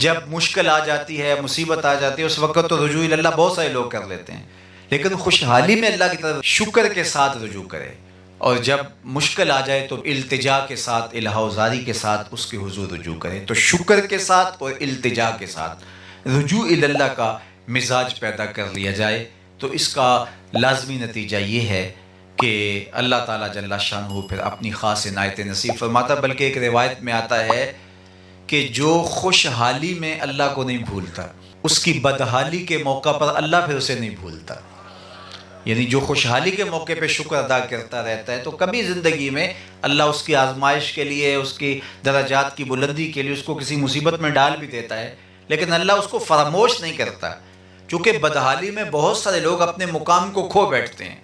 جب مشکل آ جاتی ہے، مصیبت آ جاتی ہے، اس وقت تو رجوع اللہ بہت سارے لوگ کر لیتے ہیں، لیکن خوشحالی میں اللہ کی طرف شکر کے ساتھ رجوع کرے، اور جب مشکل آ جائے تو التجا کے ساتھ، الہا و زاری کے ساتھ اس کے حضور رجوع کرے۔ تو شکر کے ساتھ اور التجا کے ساتھ رجوع اللہ کا مزاج پیدا کر لیا جائے، تو اس کا لازمی نتیجہ یہ ہے کہ اللہ تعالیٰ جل شانہ پھر اپنی خاص عنایت نصیب فرماتا۔ بلکہ ایک روایت میں آتا ہے کہ جو خوشحالی میں اللہ کو نہیں بھولتا، اس کی بدحالی کے موقع پر اللہ پھر اسے نہیں بھولتا۔ یعنی جو خوشحالی کے موقع پہ شکر ادا کرتا رہتا ہے، تو کبھی زندگی میں اللہ اس کی آزمائش کے لیے، اس کی درجات کی بلندی کے لیے اس کو کسی مصیبت میں ڈال بھی دیتا ہے، لیکن اللہ اس کو فراموش نہیں کرتا، چونکہ بدحالی میں بہت سارے لوگ اپنے مقام کو کھو بیٹھتے ہیں،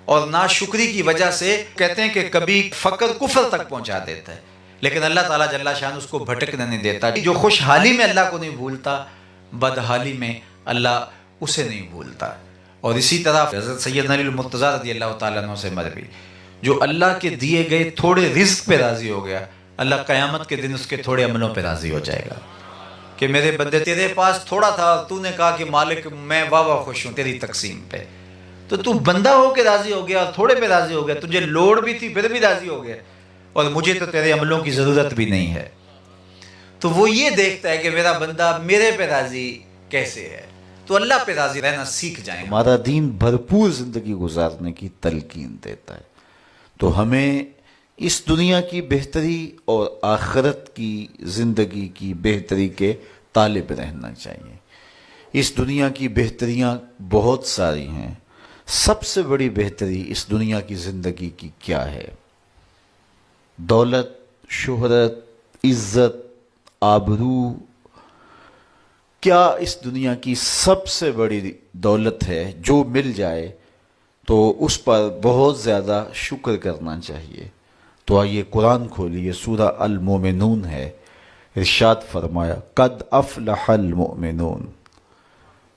اور ناشکری کی وجہ سے کہتے ہیں کہ کبھی فقر کفر تک پہنچا دیتا ہے، لیکن اللہ تعالیٰ جل شان اس کو بھٹکنے نہیں دیتا۔ جو خوشحالی میں اللہ کو نہیں بھولتا، بدحالی میں اللہ اسے نہیں بھولتا۔ اور اسی طرح حضرت سیدنا علی المرتضیٰ رضی اللہ تعالیٰ عنہ سے مروی، جو اللہ کے دیے گئے تھوڑے رزق پہ راضی ہو گیا، اللہ قیامت کے دن اس کے تھوڑے عملوں پہ راضی ہو جائے گا کہ میرے بندے تیرے پاس تھوڑا تھا، تو نے کہا کہ مالک میں واہ خوش ہوں تیری تقسیم پہ، تو بندہ ہو کے راضی ہو گیا اور تھوڑے پہ راضی ہو گیا، تجھے لوڑ بھی تھی پھر بھی راضی ہو گیا، اور مجھے تو تیرے عملوں کی ضرورت بھی نہیں ہے۔ تو وہ یہ دیکھتا ہے کہ میرا بندہ میرے پہ راضی کیسے ہے، تو اللہ پہ راضی رہنا سیکھ جائیں۔ ہمارا دین بھرپور زندگی گزارنے کی تلقین دیتا ہے، تو ہمیں اس دنیا کی بہتری اور آخرت کی زندگی کی بہتری کے طالب رہنا چاہیے۔ اس دنیا کی بہتریاں بہت ساری ہیں، سب سے بڑی بہتری اس دنیا کی زندگی کی کیا ہے؟ دولت، شہرت، عزت، آبرو، کیا اس دنیا کی سب سے بڑی دولت ہے؟ جو مل جائے تو اس پر بہت زیادہ شکر کرنا چاہیے۔ تو آئیے قرآن کھولیے، سورہ المومنون ہے، ارشاد فرمایا قد افلح المؤمنون،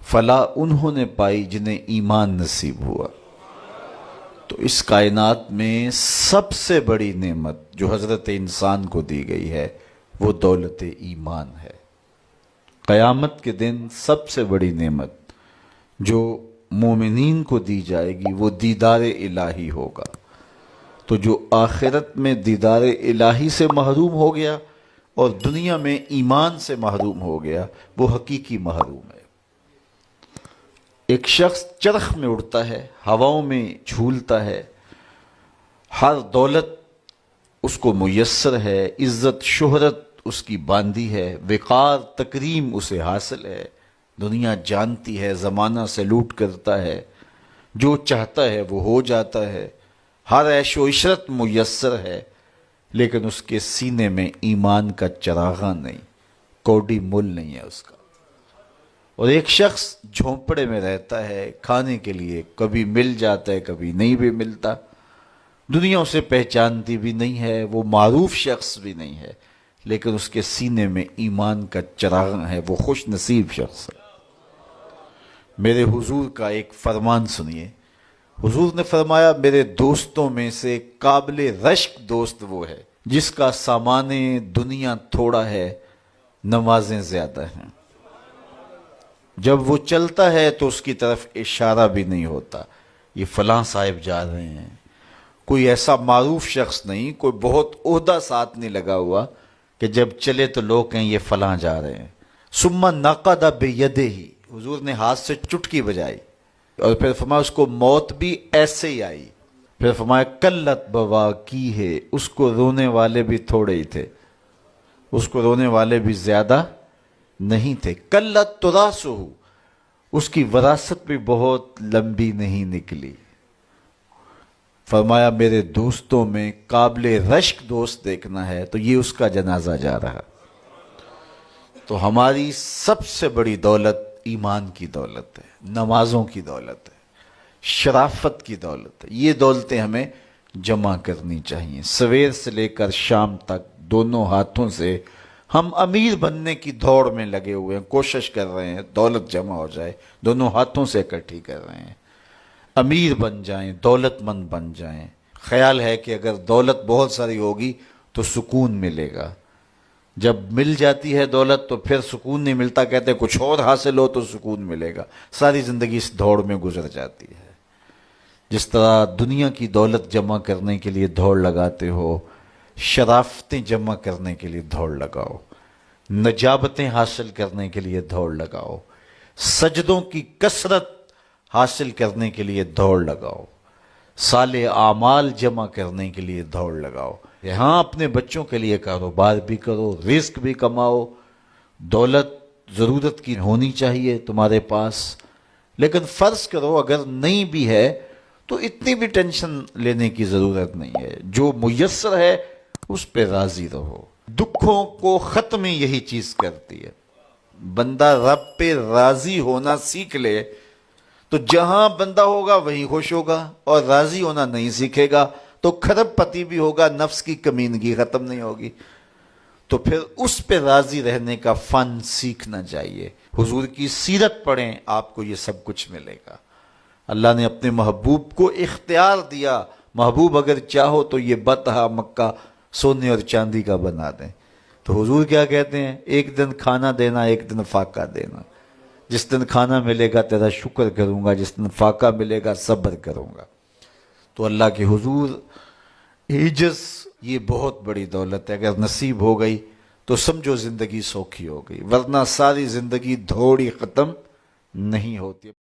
فلاح انہوں نے پائی جنہیں ایمان نصیب ہوا۔ تو اس کائنات میں سب سے بڑی نعمت جو حضرت انسان کو دی گئی ہے وہ دولت ایمان ہے۔ قیامت کے دن سب سے بڑی نعمت جو مومنین کو دی جائے گی وہ دیدار الہی ہوگا۔ تو جو آخرت میں دیدار الہی سے محروم ہو گیا اور دنیا میں ایمان سے محروم ہو گیا، وہ حقیقی محروم ہے۔ ایک شخص چرخ میں اڑتا ہے، ہواؤں میں جھولتا ہے، ہر دولت اس کو میسر ہے، عزت شہرت اس کی باندھی ہے، وقار تکریم اسے حاصل ہے، دنیا جانتی ہے، زمانہ سلوٹ کرتا ہے، جو چاہتا ہے وہ ہو جاتا ہے، ہر عیش و عشرت میسر ہے، لیکن اس کے سینے میں ایمان کا چراغاں نہیں، کوڈی مول نہیں ہے اس کا۔ اور ایک شخص جھونپڑے میں رہتا ہے، کھانے کے لیے کبھی مل جاتا ہے کبھی نہیں بھی ملتا، دنیا اسے پہچانتی بھی نہیں ہے، وہ معروف شخص بھی نہیں ہے، لیکن اس کے سینے میں ایمان کا چراغاں ہے، وہ خوش نصیب شخص ہے۔ میرے حضور کا ایک فرمان سنیے، حضور نے فرمایا میرے دوستوں میں سے قابل رشک دوست وہ ہے جس کا سامان دنیا تھوڑا ہے، نمازیں زیادہ ہیں۔ جب وہ چلتا ہے تو اس کی طرف اشارہ بھی نہیں ہوتا، یہ فلاں صاحب جا رہے ہیں، کوئی ایسا معروف شخص نہیں، کوئی بہت عہدہ ساتھ نہیں لگا ہوا کہ جب چلے تو لوگ کہیں یہ فلاں جا رہے ہیں۔ ثم نقد بیدہ، حضور نے ہاتھ سے چٹکی بجائی، اور پھر فرمایا اس کو موت بھی ایسے ہی آئی، پھر فرمایا قلت بواکی ہے، اس کو رونے والے بھی تھوڑے ہی تھے، اس کو رونے والے بھی زیادہ نہیں تھے، قلت تراثہ، اس کی وراثت بھی بہت لمبی نہیں نکلی۔ فرمایا میرے دوستوں میں قابل رشک دوست دیکھنا ہے تو یہ اس کا جنازہ جا رہا۔ تو ہماری سب سے بڑی دولت ایمان کی دولت ہے، نمازوں کی دولت ہے، شرافت کی دولت ہے، یہ دولتیں ہمیں جمع کرنی چاہیے۔ سویر سے لے کر شام تک دونوں ہاتھوں سے ہم امیر بننے کی دوڑ میں لگے ہوئے ہیں، کوشش کر رہے ہیں دولت جمع ہو جائے، دونوں ہاتھوں سے اکٹھی کر رہے ہیں، امیر بن جائیں، دولت مند بن جائیں۔ خیال ہے کہ اگر دولت بہت ساری ہوگی تو سکون ملے گا، جب مل جاتی ہے دولت تو پھر سکون نہیں ملتا، کہتے ہیں کچھ اور حاصل ہو تو سکون ملے گا، ساری زندگی اس دوڑ میں گزر جاتی ہے۔ جس طرح دنیا کی دولت جمع کرنے کے لیے دوڑ لگاتے ہو، شرافتیں جمع کرنے کے لیے دوڑ لگاؤ، نجابتیں حاصل کرنے کے لیے دوڑ لگاؤ، سجدوں کی کثرت حاصل کرنے کے لیے دوڑ لگاؤ، صالح اعمال جمع کرنے کے لیے دوڑ لگاؤ۔ یہاں اپنے بچوں کے لیے کاروبار بھی کرو، رزق بھی کماؤ، دولت ضرورت کی ہونی چاہیے تمہارے پاس، لیکن فرض کرو اگر نہیں بھی ہے تو اتنی بھی ٹینشن لینے کی ضرورت نہیں ہے، جو میسر ہے اس پہ راضی رہو۔ دکھوں کو ختم یہی چیز کرتی ہے، بندہ رب پہ راضی ہونا سیکھ لے تو جہاں بندہ ہوگا وہیں خوش ہوگا، اور راضی ہونا نہیں سیکھے گا تو کھرب پتی بھی ہوگا، نفس کی کمینگی ختم نہیں ہوگی۔ تو پھر اس پہ راضی رہنے کا فن سیکھنا چاہیے۔ حضور کی سیرت پڑھیں، آپ کو یہ سب کچھ ملے گا۔ اللہ نے اپنے محبوب کو اختیار دیا، محبوب اگر چاہو تو یہ بطحہ مکہ سونے اور چاندی کا بنا دیں۔ تو حضور کیا کہتے ہیں؟ ایک دن کھانا دینا، ایک دن فاقہ دینا۔ جس دن کھانا ملے گا تیرا شکر کروں گا، جس دن فاقہ ملے گا صبر کروں گا۔ تو اللہ کے حضور عجز یہ بہت بڑی دولت ہے، اگر نصیب ہو گئی تو سمجھو زندگی سوکھی ہو گئی، ورنہ ساری زندگی دھوڑی ختم نہیں ہوتی۔